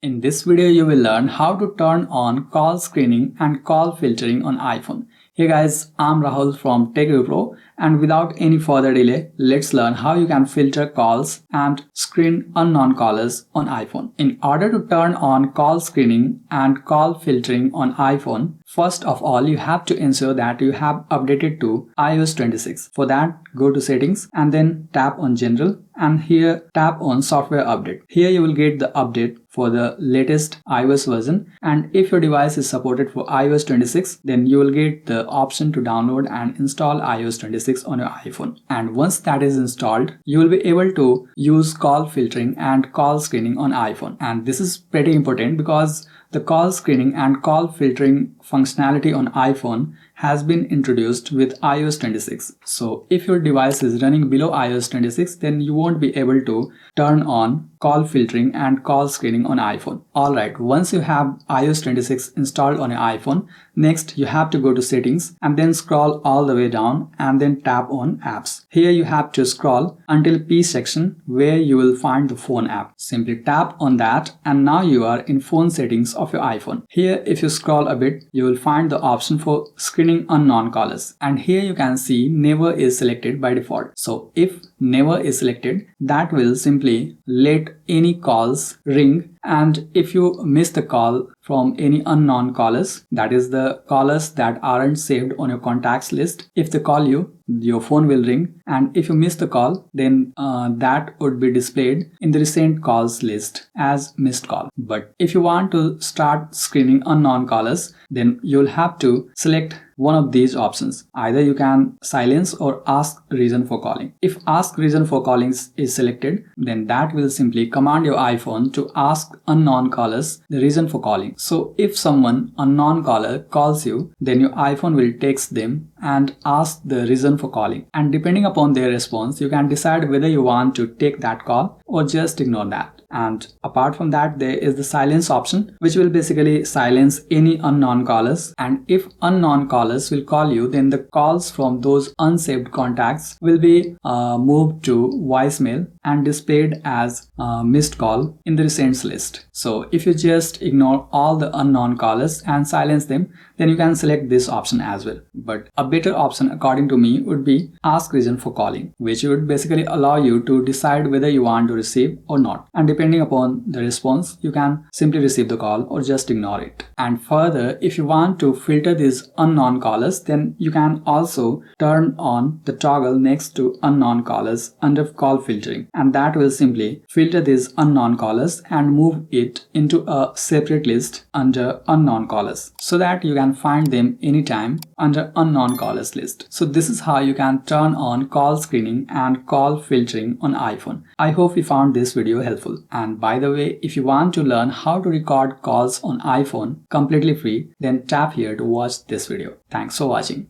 In this video, you will learn how to turn on call screening and call filtering on iPhone. Hey guys, I'm Rahul from TechView, and without any further delay, let's learn how you can filter calls and screen unknown callers on iPhone. In order to turn on call screening and call filtering on iPhone, first of all, you have to ensure that you have updated to iOS 26. For that, go to Settings and then tap on General, and here tap on Software Update. Here you will get the update for the latest iOS version, and if your device is supported for iOS 26, then you will get the option to download and install iOS 26 on your iPhone. And once that is installed, you will be able to use call filtering and call screening on iPhone. And this is pretty important because the call screening and call filtering functionality on iPhone has been introduced with iOS 26. So if your device is running below iOS 26, then you won't be able to turn on call filtering and call screening on iPhone. Alright, once you have iOS 26 installed on your iPhone, next you have to go to Settings and then scroll all the way down and then tap on Apps. Here you have to scroll until P section where you will find the phone app. Simply tap on that and now you are in phone settings of your iPhone. Here if you scroll a bit, you will find the option for screening unknown callers, and here you can see never is selected by default. So if never is selected, that will simply let any calls ring, and if you miss the call from any unknown callers, that is the callers that aren't saved on your contacts list, if they call you, your phone will ring, and if you miss the call, then that would be displayed in the recent calls list as missed call. But if you want to start screening unknown callers, then you'll have to select one of these options. Either you can silence or ask reason for calling. If ask reason for calling is selected, then that will simply command your iPhone to ask unknown callers the reason for calling. So if someone unknown caller calls you, then your iPhone will text them and ask the reason for calling. And depending upon their response, you can decide whether you want to take that call or just ignore that. And apart from that, there is the silence option, which will basically silence any unknown callers. And if unknown callers will call you, then the calls from those unsaved contacts will be moved to voicemail and displayed as missed call in the recents list. So if you just ignore all the unknown callers and silence them, then you can select this option as well. But a better option according to me would be ask reason for calling, which would basically allow you to decide whether you want to receive or not. And depending upon the response, you can simply receive the call or just ignore it. And further, if you want to filter these unknown callers, then you can also turn on the toggle next to unknown callers under call filtering, and that will simply filter these unknown callers and move it into a separate list under unknown callers so that you can find them anytime under unknown callers list. So this is how you can turn on call screening and call filtering on iPhone. I hope you found this video helpful. And by the way, if you want to learn how to record calls on iPhone completely free, then tap here to watch this video. Thanks for watching.